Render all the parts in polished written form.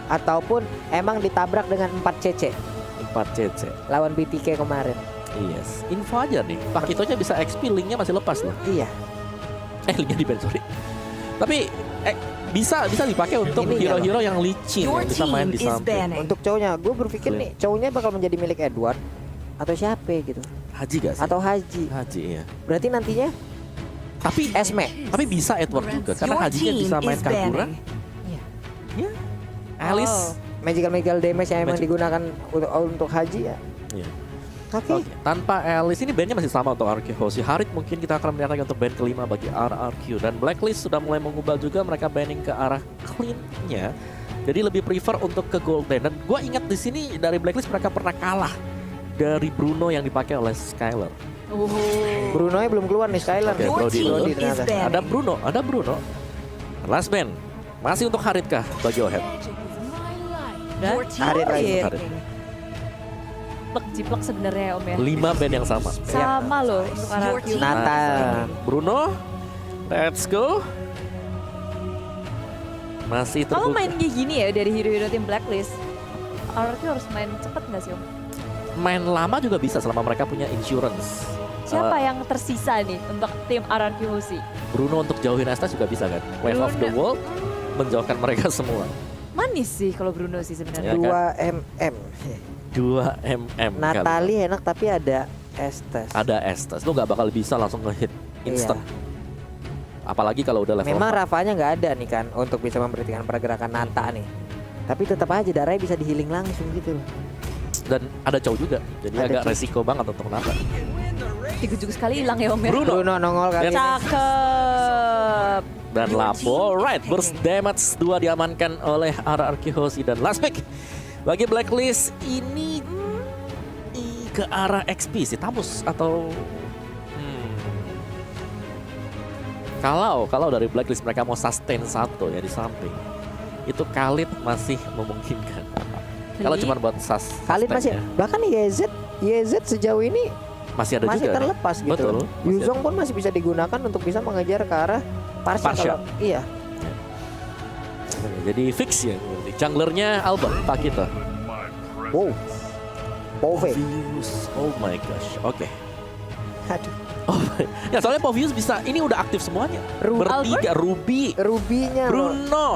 ataupun emang ditabrak dengan 4CC 4CC. lawan BTK kemarin. Yes. Info aja nih. Pakitonya bisa XP, linknya masih lepas loh. Iya. Linknya di ban, sorry. Tapi bisa dipakai untuk Ini hero-hero yang licin yang bisa main di samping. Untuk cowoknya, gue berpikir Clean. nih cowoknya bakal menjadi milik Edward atau siapa gitu, Haji gak sih? atau Haji. Haji ya. Berarti nantinya Tapi Esme. Tapi bisa Edward juga karena Hajinya bisa main Kagura. Iya. Ya. Alice. Magical damage yang emang Magic. digunakan untuk Haji ya. Iya. Oke. Oke. Tanpa Alice ini bandnya masih sama untuk RRQ Hoshi. Harit mungkin kita akan melihat lagi untuk band kelima bagi RRQ. Dan Blacklist sudah mulai mengubah juga, mereka banding ke arah clean-nya. Jadi lebih prefer untuk ke Golden. Dan gue ingat di sini dari Blacklist mereka pernah kalah dari Bruno yang dipakai oleh Skyler. Bruno nya belum keluar nih, Skylar. Oke, Brody dulu. ternyata. Ada Bruno. Last band. Masih untuk Harit kah bagi Ohead? Dan Harit lagi. Harit. jiplak sebenarnya Om ya. 5 band yang sama. Sama loh untuk RRQ. Nathan. Bruno, let's go. Masih Kalau terbuka. main kayak gini ya dari hero-hero tim Blacklist, RRQ harus main cepet nggak sih Om? Main lama juga bisa selama mereka punya insurance. Siapa yang tersisa nih untuk tim RRQ Hoshi? Bruno untuk jauhin Estes juga bisa kan? Wave of the World menjauhkan mereka semua. Manis sih kalau Bruno sih sebenarnya. Ya. 2 mm. 2 mm. Natali enak tapi ada Estes. Ada Estes, lu nggak bakal bisa langsung ngehit instant. Apalagi kalau udah level Memang 4. Rafanya nggak ada nih kan untuk bisa memperhatikan pergerakan Nata nih. Tapi tetap aja darahnya bisa dihealing langsung gitu loh. Dan ada cowok juga, jadi Ada agak Chow. resiko banget untuk Nata. Juga sekali hilang ya Om ya. Bruno nongol kali ini. Cakep. Dan Lapo, right, burst damage 2 diamankan oleh RRQ Hoshi. Dan last pick bagi Blacklist ini ke arah XP sih, Tamus atau kalau dari Blacklist mereka mau sustain satu ya di samping, itu Khalid masih memungkinkan. Kalau cuma buat Khalid masih, bahkan YZ sejauh ini masih ada masih juga. terlepas gitu. Betul. loh. Yuzong pun masih bisa digunakan untuk bisa mengejar ke arah Parsha. Parsha. Iya. Jadi fix ya. Junglernya Albert, Pak kita. Wow. Pove. Povius, oh my gosh, oke. Aduh. Oh, ya soalnya Povius bisa, ini udah aktif semuanya. Bertiga, Ruby, Rubinya loh. Bruno,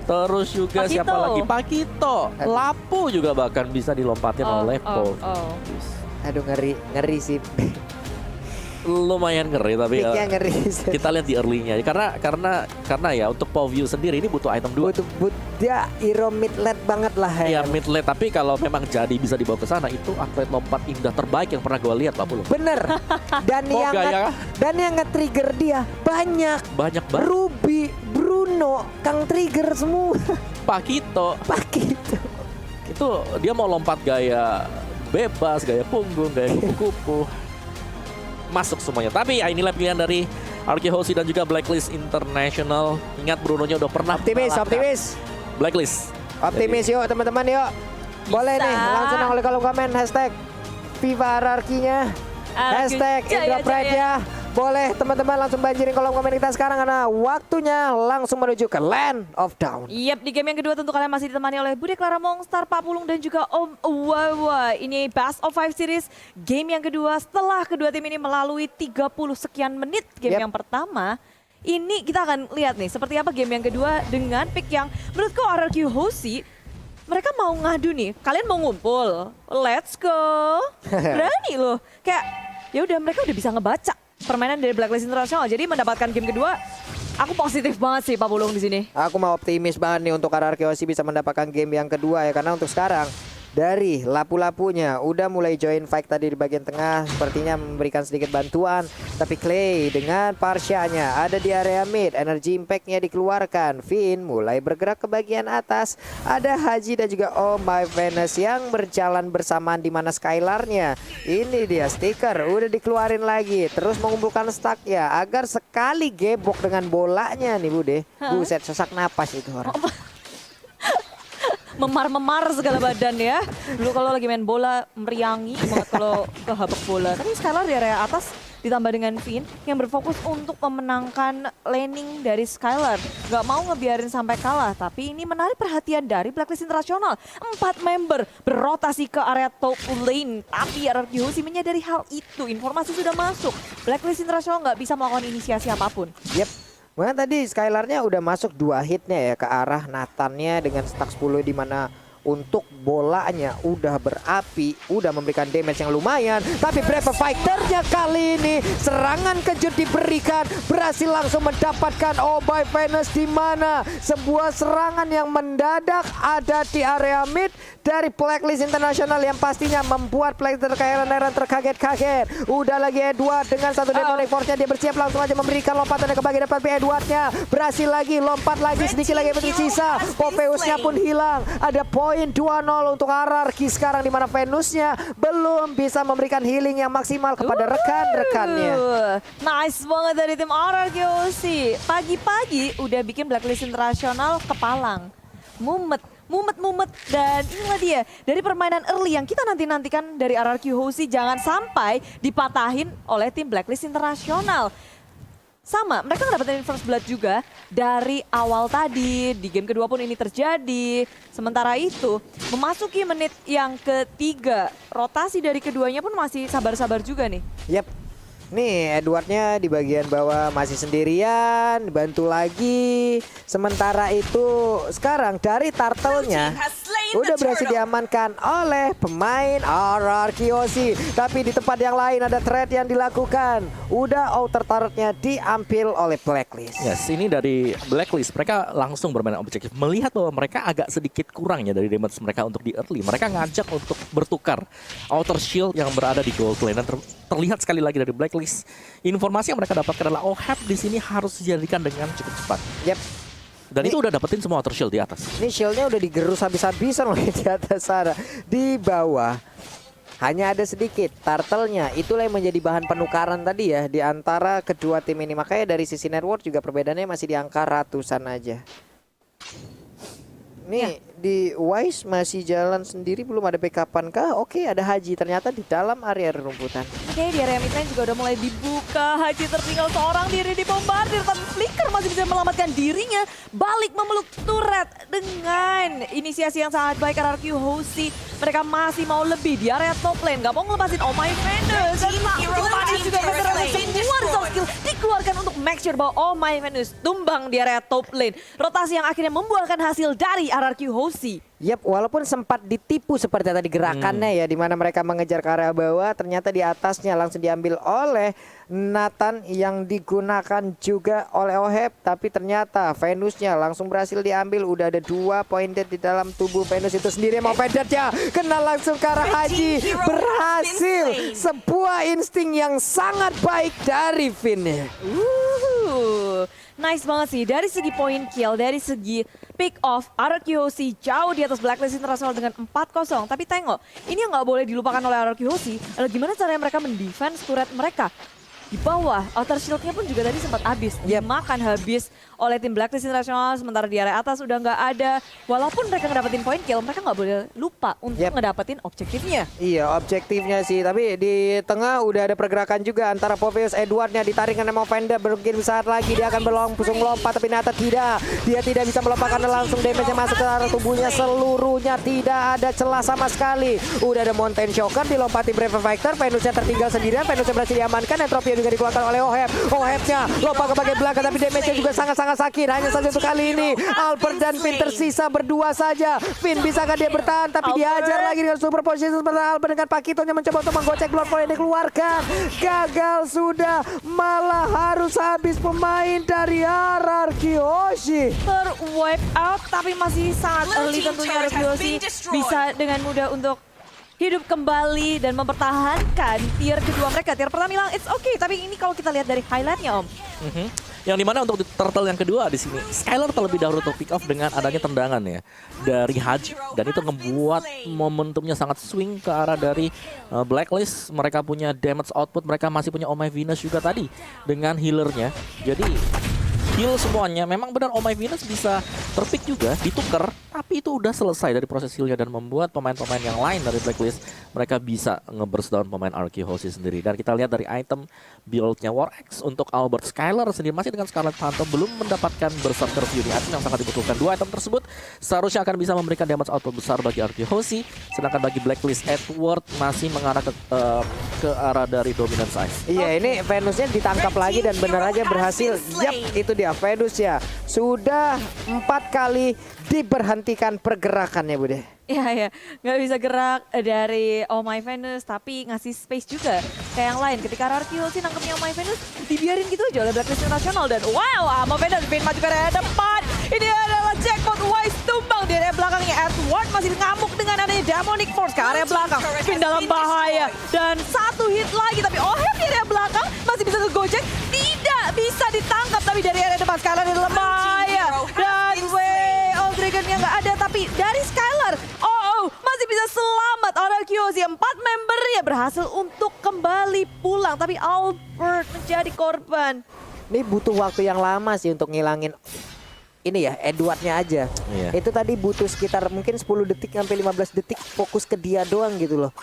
terus juga Pakito. siapa lagi? Pakito, Lapu juga bahkan bisa dilompatin oleh Povius. Aduh ngeri sih. Lumayan ngeri tapi Picknya ngeri. kita lihat di early-nya. Karena ya untuk Povius sendiri ini butuh item 2. Butuh dia hero mid lane banget lah Ya ya. mid lane, tapi kalau memang jadi bisa dibawa ke sana itu atlet lompat indah terbaik yang pernah gue lihat Pak Pulung. Bener. Dan Oh, yang gaya. yang nge-trigger dia banyak. Banyak banget. Ruby, Bruno, Kang trigger semua. Pakito Pakai itu. itu dia mau lompat gaya bebas, gaya punggung, gaya kupu-kupu. Masuk semuanya. Tapi ya inilah pilihan dari RRQ Hoshi dan juga Blacklist International. Ingat Bruno-nya udah pernah mengalahkan Optimis. Blacklist. Optimis yuk teman-teman yuk. Boleh Bisa. nih langsung oleh kolom komen hashtag Viva RRQ-nya. Hashtag Indra Pride ya. Boleh teman-teman langsung banjirin kolom komen kita sekarang karena waktunya langsung menuju ke Land of Dawn. Yap, di game yang kedua tentu kalian masih ditemani oleh Bude Clara Mongstar, Pak Pulung dan juga Om Wawa. Ini Best of 5 Series, game yang kedua setelah kedua tim ini melalui 30 sekian menit game Yap. yang pertama. Ini kita akan lihat nih seperti apa game yang kedua dengan pick yang menurutku RRQ Hoshi mereka mau ngadu nih. Kalian mau ngumpul? Let's go. Berani loh. Kayak ya udah mereka udah bisa ngebaca permainan dari Blacklist International. Jadi mendapatkan game kedua, aku positif banget sih Pak Pulung di sini. Aku mau optimis banget nih untuk RRQ Hoshi bisa mendapatkan game yang kedua ya. Karena untuk sekarang dari lapu-lapunya udah mulai join fight tadi di bagian tengah. Sepertinya memberikan sedikit bantuan. Tapi Clay dengan Parsha-nya ada di area mid. Energy impact-nya dikeluarkan. Finn mulai bergerak ke bagian atas. Ada Haji dan juga Oh My Venus yang berjalan bersamaan di mana Skylar-nya. Ini dia stiker udah dikeluarin lagi. Terus mengumpulkan stack-nya agar sekali gebok dengan bolanya nih Bude. Buset, sesak napas itu orang. Memar-memar segala badan ya. Dulu kalau lagi main bola meriangi banget kalau kehabek bola. Tapi sekarang di area atas ditambah dengan Finn yang berfokus untuk memenangkan laning dari Skylar. Gak mau ngebiarin sampai kalah, tapi ini menarik perhatian dari Blacklist Internasional. 4 member berotasi ke area top lane, tapi RRQ Hoshi menyadari hal itu. Informasi sudah masuk, Blacklist Internasional nggak bisa melakukan inisiasi apapun. Yep. Makanya tadi Skylarnya udah masuk 2 hitnya ya ke arah Nathannya dengan stack 10 di mana untuk bolanya udah berapi, udah memberikan damage yang lumayan. Tapi Brave Fighter-nya kali ini serangan kejut diberikan, berhasil langsung mendapatkan Oh by Venus di mana sebuah serangan yang mendadak ada di area mid dari Blacklist Internasional yang pastinya membuat player terkaget-kaget. Udah lagi Edward dengan satu Demonic Force-nya, dia bersiap langsung aja memberikan lompatannya ke bagian depan. Edwardnya berhasil lagi, lompat lagi, sedikit lagi yang tersisa. Popheusnya pun hilang. Ada poin 2-0 untuk RRQ sekarang di mana Venusnya belum bisa memberikan healing yang maksimal kepada rekan-rekannya. Nice banget dari tim RRQ Hoshi. Pagi-pagi udah bikin Blacklist Internasional kepalang. Mumet. Dan inilah dia dari permainan early yang kita nantikan dari RRQ Hoshi, jangan sampai dipatahin oleh tim Blacklist Internasional. Sama, mereka ngedapetin first blood juga dari awal tadi, di game kedua pun ini terjadi. Sementara itu, memasuki menit yang ketiga, rotasi dari keduanya pun masih sabar-sabar juga nih. Yap. Nih Edwardnya di bagian bawah masih sendirian, bantu lagi. Sementara itu sekarang dari turtle-nya udah berhasil diamankan oleh pemain RRQ Hoshi. Tapi di tempat yang lain ada trade yang dilakukan. Udah outer turret-nya diambil oleh Blacklist. Yes, ini dari Blacklist. Mereka langsung bermain objektif. Melihat bahwa mereka agak sedikit kurang ya dari damage mereka untuk di early. Mereka ngajak untuk bertukar outer shield yang berada di gold lane. Dan terlihat sekali lagi dari Blacklist. Informasi yang mereka dapatkan adalah OHAP di sini harus dijadikan dengan cukup cepat. Yep. Dan itu udah dapetin semua outer shield di atas. Ini shieldnya udah digerus habis-habisan loh di atas sana. Di bawah hanya ada sedikit turtle-nya. Itulah yang menjadi bahan penukaran tadi ya di antara kedua tim ini. Makanya dari sisi network juga perbedaannya masih di angka ratusan aja. Nih di Wise masih jalan sendiri, belum ada backupan kah? Oke, ada Haji ternyata di dalam area rumputan. Oke, di area mid lane juga udah mulai dibuka. Haji tertinggal seorang diri dibombardir, tapi Flicker masih bisa menyelamatkan dirinya. Balik memeluk turret dengan inisiasi yang sangat baik RRQ Hoshi. Mereka masih mau lebih di area top lane, gak mau ngelepasin Oh My Venus. Dan langsung Madis juga bergerak semua resource skill dikeluarkan untuk make sure bahwa Oh My Venus tumbang di area top lane. Rotasi yang akhirnya membuahkan hasil dari RRQ Hoshi. Yap, walaupun sempat ditipu seperti tadi gerakannya ya, di mana mereka mengejar ke area bawah, ternyata di atasnya langsung diambil oleh Nathan yang digunakan juga oleh OHAP, tapi ternyata Venusnya langsung berhasil diambil. Udah ada 2 poin dead di dalam tubuh Venus itu sendiri. Mau Venusnya kena langsung ke arah Haji, berhasil. Sebuah insting yang sangat baik dari Finn. Nice banget sih dari segi point kill, dari segi pick off, RRQ Hoshi jauh di atas Blacklist Internasional dengan 4-0. Tapi tengok, ini yang nggak boleh dilupakan oleh RRQ Hoshi adalah gimana caranya mereka mendefense turret mereka. Di bawah, outer shield-nya pun juga tadi sempat habis. Dimakan habis oleh tim Blacklist Internasional, sementara di area atas udah nggak ada. Walaupun mereka ngedapetin point kill, mereka nggak boleh lupa untuk ngedapetin objektifnya. Iya, objektifnya sih. Tapi di tengah udah ada pergerakan juga antara Popheus. Edwardnya ditarik dengan Movender. Mungkin saat lagi dia akan langsung melompat, tapi Nata tidak. Dia tidak bisa melompat karena langsung damage yang masuk ke arah tubuhnya seluruhnya. Tidak ada celah sama sekali. Udah ada Mountain Shocker, dilompati Brave Fighter. Venusnya tertinggal sendirian. Venusnya berhasil diamankan. Entropy juga dikeluarkan oleh OHAP. OHAP-nya lompat ke bagian belakang, tapi damage-nya juga sangat-sangat sakit. Hanya saja untuk kali ini Albert dan Finn tersisa berdua saja. Finn bisakah dia bertahan, tapi dihajar lagi dengan super position. Sementara Albert dengan Pakitonya mencoba untuk menggocek Blood Flow yang dikeluarkan. Gagal sudah, malah harus habis pemain dari RRQ Hoshi. Wipe out, tapi masih sangat early tentunya RRQ Hoshi bisa dengan mudah untuk hidup kembali dan mempertahankan tier kedua mereka. Tier pertama bilang it's okay, tapi ini kalau kita lihat dari highlightnya Om. Yang dimana untuk turtle yang kedua di sini, Skylar terlebih dahulu untuk pick off dengan adanya tendangan ya dari Haji, dan itu membuat momentumnya sangat swing ke arah dari Blacklist. Mereka punya damage output, mereka masih punya Oh My Venus juga tadi dengan healernya. Jadi heal semuanya. Memang benar Oh My Venus bisa terpick juga, ditukar, tapi itu udah selesai dari proses healnya dan membuat pemain-pemain yang lain dari Blacklist mereka bisa nge-burst down pemain Arkehosi sendiri. Dan kita lihat dari item build-nya War-X untuk Albert Skylar sendiri masih dengan Scarlet Phantom belum mendapatkan Berserker Fury, item yang sangat dibutuhkan. Dua item tersebut seharusnya akan bisa memberikan damage output besar bagi Arkehosi, sedangkan bagi Blacklist Edward masih mengarah ke arah dari Dominance Ice. Iya, ini Venusnya ditangkap lagi dan benar aja berhasil. Yap, itu dia Venus ya. Sudah 4 kali diberhentikan pergerakannya, Bude. Iya, nggak bisa gerak dari Oh My Venus, tapi ngasih space juga kayak yang lain. Ketika Arkehosi nangkepnya Oh My Venus, dibiarin gitu aja oleh Blacklist International. Dan wow, Oh My Venus pin maju ke area depan. Ini adalah jackpot Wise tumbang di area belakangnya. Edward masih ngamuk dengan adanya Demonic Force ke area belakang. Pin dalam bahaya. Dan 1 hit lagi, tapi Ohem di area belakang masih bisa ngegojek. Tidak bisa ditangkap, tapi dari area depan Skylar di dalam bahaya. Dan Dragonnya nggak ada, tapi dari Skylar, masih bisa selamat. Arkehosi 4 membernya berhasil untuk kembali pulang, tapi Albert menjadi korban. Ini butuh waktu yang lama sih untuk ngilangin ini ya, Edwardnya aja. Iya. Itu tadi butuh sekitar mungkin 10 detik sampai 15 detik fokus ke dia doang gitu loh.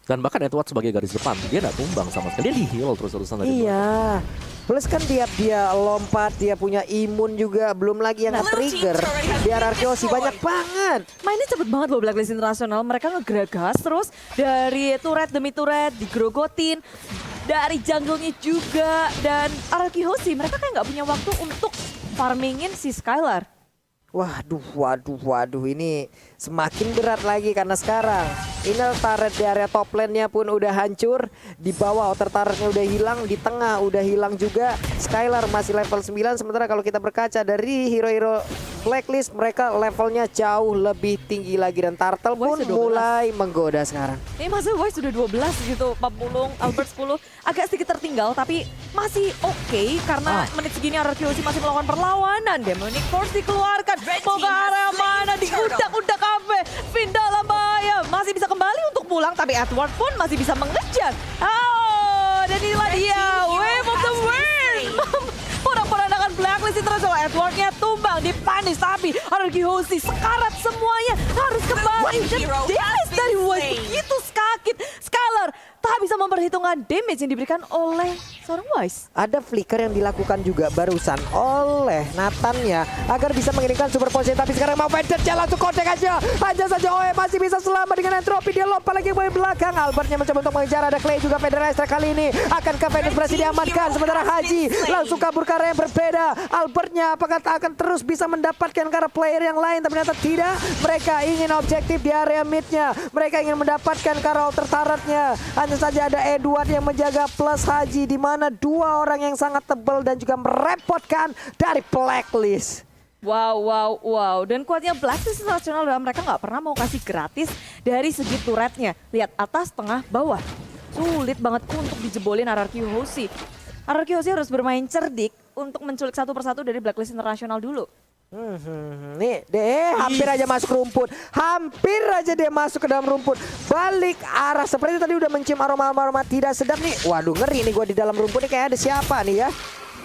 Dan bahkan Edward sebagai garis depan, dia nggak tumbang sama sekali. Dia di-heal terus-terusan tadi. Iya. Plus kan dia lompat, dia punya imun juga, belum lagi yang nge-trigger. Biar Arkehosi banyak banget. Mainnya cepet banget loh Blacklist International. Mereka ngegagas terus dari turret demi turret, digrogotin. Dari jungle-nya juga. Dan Arkehosi mereka kayak nggak punya waktu untuk farmingin si Skylar. Waduh, ini semakin berat lagi karena sekarang inner turret di area top lane-nya pun udah hancur, di bawah outer turret-nya udah hilang, di tengah udah hilang juga. Skylar masih level 9, sementara kalau kita berkaca dari hero-hero Blacklist, mereka levelnya jauh lebih tinggi lagi dan Turtle pun mulai menggoda sekarang. Ini masih Wise sudah 12 gitu, 40, Albert 10. Agak sedikit tertinggal tapi masih oke karena menit segini Arkehosi masih melakukan perlawanan. Demonic Force dikeluarkan. Mau ke arah mana? Diudak-udak kafe. Pin dalam bahaya. Masih bisa kembali untuk pulang tapi Edward pun masih bisa mengejar. Dan inilah dia. Wave of the Wind. Porak-porandakan Blacklist International. Edwardnya tumbang, dipanis tapi Arkehosi sekarat semuanya harus kembali. Dan damage dari Wise begitu sakit. Skylar tak bisa memperhitungkan damage yang diberikan oleh seorang Wise. Ada flicker yang dilakukan juga barusan oleh Nathan-nya agar bisa mengirimkan super potion, tapi sekarang mau Vader jalan langsung kontek aja. Hanya saja Oe masih bisa selamat dengan entropi, dia lompat lagi ke belakang. Albertnya mencoba untuk mengejar, ada Clay juga. Federator kali ini akankah Venus berhasil diamankan, sementara Haji langsung kabur ke arah yang berbeda. Albertnya apakah akan terus bisa mendapatkan karena player yang lain, tapi ternyata tidak. Mereka ingin objektif di area mid-nya, mereka ingin mendapatkan karena outer turret-nya. Hanya saja ada Edward yang menjaga plus Haji, di mana dua orang yang sangat tebal dan juga merepotkan dari Blacklist. Wow. Dan kuatnya Blacklist International adalah mereka nggak pernah mau kasih gratis dari segi turretnya. Lihat atas, tengah, bawah. Sulit banget untuk dijebolin Arkehosi. Arkehosi harus bermain cerdik untuk menculik satu persatu dari Blacklist International dulu. Nih, hampir aja masuk rumput. Hampir aja dia masuk ke dalam rumput. Balik arah seperti tadi udah mencium aroma-aroma tidak sedap nih. Waduh, ngeri nih gua di dalam rumput nih, kayak ada siapa nih ya.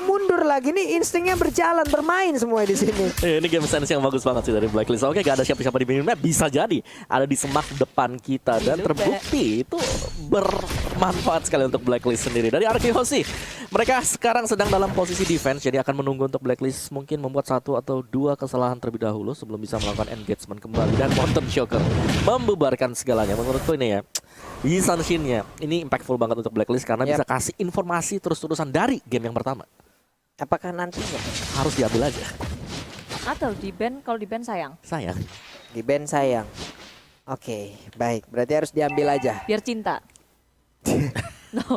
Mundur lagi nih, instingnya berjalan, bermain semua di sini. Ini game sense yang bagus banget sih dari Blacklist. Oke, gak ada siapa-siapa di mini map, bisa jadi ada di semak depan kita dan terbukti itu bermanfaat sekali untuk Blacklist sendiri. Dari Arkehosi, mereka sekarang sedang dalam posisi defense, jadi akan menunggu untuk Blacklist mungkin membuat 1 atau 2 kesalahan terlebih dahulu sebelum bisa melakukan engagement kembali. Dan Mountain Shocker membubarkan segalanya. Menurutku ini ya, Yi Sanshin-nya ini impactful banget untuk Blacklist karena bisa kasih informasi terus-terusan dari game yang pertama. Apakah nantinya harus diambil aja? Atau di ban, kalau di ban sayang. Sayang. Di band sayang. Oke, baik. Berarti harus diambil aja. Biar cinta. No.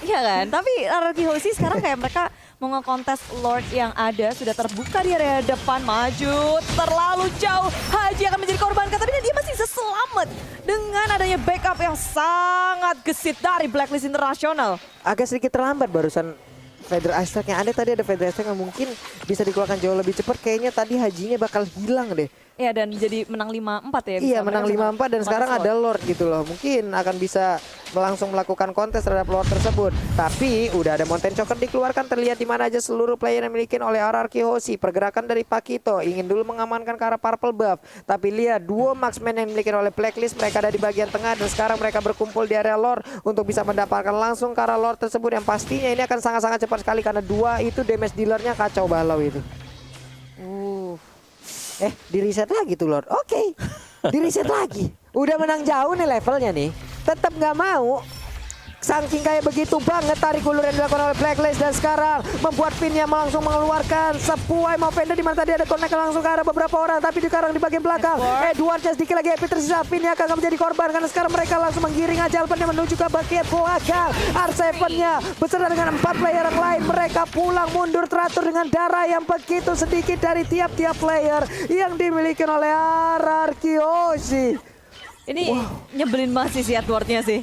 Iya kan? Tapi Arkehosi sekarang kayak mereka mau ngekontes Lord yang ada. Sudah terbuka di area depan. Maju terlalu jauh. Haji akan menjadi korban. Tapi dia masih bisa selamat dengan adanya backup yang sangat gesit dari Blacklist International. Agak sedikit terlambat barusan Feather Ice yang ada tadi, ada Feather Ice yang mungkin bisa dikeluarkan jauh lebih cepat. Kayaknya tadi Hajinya bakal hilang deh. Ya dan jadi menang 5-4 ya. Iya bisa. menang Mereka 5-4 dan bisa sekarang kontes ada Lord gitu loh. Mungkin akan bisa langsung melakukan kontes terhadap Lord tersebut. Tapi udah ada Mountain Choker dikeluarkan, terlihat di mana aja seluruh player yang dimiliki oleh RRQ Hoshi. Pergerakan dari Pakito ingin dulu mengamankan ke arah purple buff. Tapi lihat duo marksman yang dimiliki oleh Blacklist, mereka ada di bagian tengah dan sekarang mereka berkumpul di area Lord untuk bisa mendapatkan langsung ke arah Lord tersebut yang pastinya ini akan sangat-sangat cepat sekali karena dua itu damage dealernya kacau balau itu. Di reset lagi tuh Lord. Oke. Di reset lagi. Udah menang jauh nih levelnya nih. Tetap nggak mau. Saking kayak begitu banget tarik ulur yang dilakukan oleh Blacklist dan sekarang membuat Finnya langsung mengeluarkan sebuah Movender di mana tadi ada connect langsung ke arah beberapa orang tapi sekarang di bagian belakang Edward sedikit lagi happy tersisa. Finnya akan menjadi korban karena sekarang mereka langsung menggiring ajalpannya menuju ke bagian belakang. R7-nya beserta dengan 4 player yang lain mereka pulang mundur teratur dengan darah yang begitu sedikit dari tiap-tiap player yang dimiliki oleh RRQ Hoshi. Ini nyebelin masih si Edwardnya sih.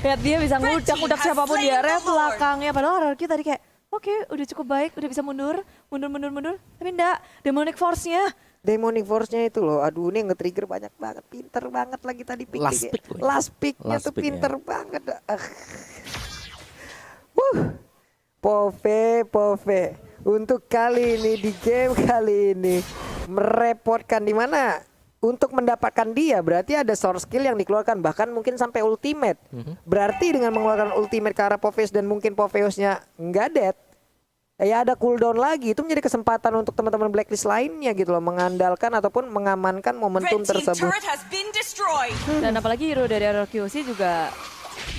Lihat dia bisa ngudak-ngudak siapapun di area belakangnya. Padahal RRQ tadi kayak oke, udah cukup baik, udah bisa mundur. Tapi enggak, Demonic Force-nya. Demonic Force-nya itu loh, aduh ini nge-trigger banyak banget, pinter banget lagi tadi pick. Last pick-nya tuh pinter banget. Pove. Untuk kali ini, di game kali ini, merepotkan di mana? Untuk mendapatkan dia berarti ada source skill yang dikeluarkan bahkan mungkin sampai ultimate. Berarti dengan mengeluarkan ultimate ke arah Poveus dan mungkin Poveusnya nggak dead, ya ada cooldown lagi. Itu menjadi kesempatan untuk teman-teman Blacklist lainnya gitu loh mengandalkan ataupun mengamankan momentum tersebut. Dan apalagi hero dari RRQ Hoshi juga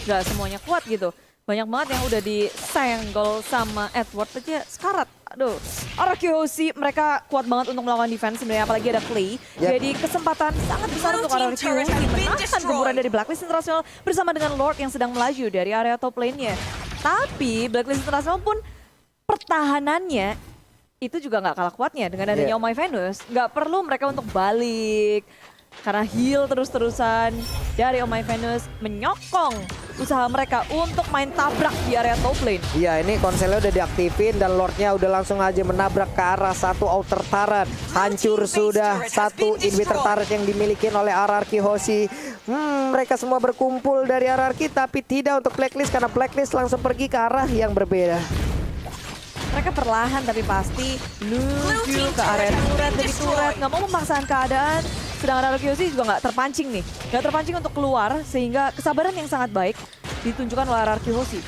nggak semuanya kuat gitu. Banyak banget yang udah disenggol sama Edward aja sekarat. Aduh, RRQ Hoshi mereka kuat banget untuk melakukan defense sebenarnya apalagi ada Clay. Jadi kesempatan sangat besar untuk RRQ Hoshi menahan gemburan dari Blacklist International bersama dengan Lord yang sedang melaju dari area top lane-nya. Tapi Blacklist International pun pertahanannya itu juga nggak kalah kuatnya dengan adanya Oh My Venus. Nggak perlu mereka untuk balik. Karena heal terus-terusan dari Oh My Venus menyokong usaha mereka untuk main tabrak di area top lane. Iya ini konselnya udah diaktifin dan Lordnya udah langsung aja menabrak ke arah satu outer turret. Hancur sudah satu inhibitor turret yang dimiliki oleh RRQ Hoshi. Mereka semua berkumpul dari RRQ tapi tidak untuk Blacklist karena Blacklist langsung pergi ke arah yang berbeda. Mereka perlahan tapi pasti menuju ke area turret dari turret. Nggak mau memaksakan keadaan. Sedangkan RRQ Hoshi juga nggak terpancing nih. Nggak terpancing untuk keluar sehingga kesabaran yang sangat baik ditunjukkan oleh RRQ Hoshi.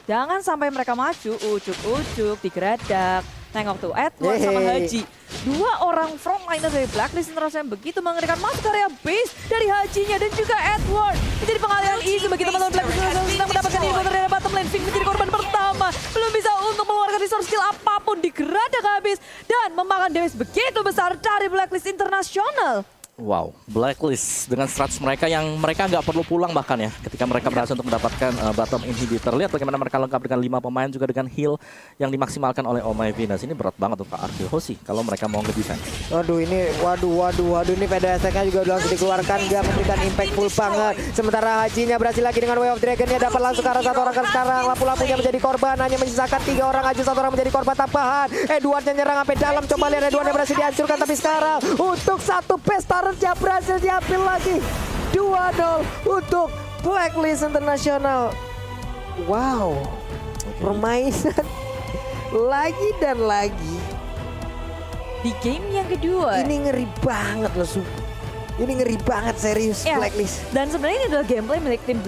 Jangan sampai mereka maju, ucuk-ucuk, digeradak. Nengok tuh Edward sama Haji. Dua orang frontliner dari Blacklist International yang begitu mengerikan masuk ke area base dari Hajinya dan juga Edward. Menjadi pengalihan isu bagi teman-teman Blacklist International sedang mendapatkan inhibitor dari bottom lane. Fink menjadi korban pertama. Belum bisa untuk mengeluarkan resource skill apapun, digeradak habis. Dan memakan damage begitu besar dari Blacklist International. Wow, Blacklist dengan strats mereka yang mereka nggak perlu pulang bahkan ya ketika mereka berhasil untuk mendapatkan bottom inhibitor. Lihat bagaimana mereka lengkap dengan 5 pemain juga dengan heal yang dimaksimalkan oleh Oh My Venus. Ini berat banget untuk RRQ Hoshi kalau mereka mau nge-defense. Waduh ini ini PDS-nya juga udah langsung dikeluarkan, dia memberikan impactful banget. Sementara Hajinya berhasil lagi dengan Way of Dragon-nya dapat langsung ke arah satu orang sekarang. Lapu-lapunya menjadi korban, hanya menyisakan 3 orang aja, satu orang menjadi korban tambahan. Edward-nya nyerang sampai dalam, coba lihat Edward-nya berhasil dihancurkan tapi sekarang untuk satu pesta dia berhasil diambil lagi 2-0 untuk Blacklist International. Wow, permainan lagi dan lagi Di game yang kedua. ini ngeri banget loh, ini ngeri banget serius Blacklist. Dan sebenarnya ini adalah gameplay milik tim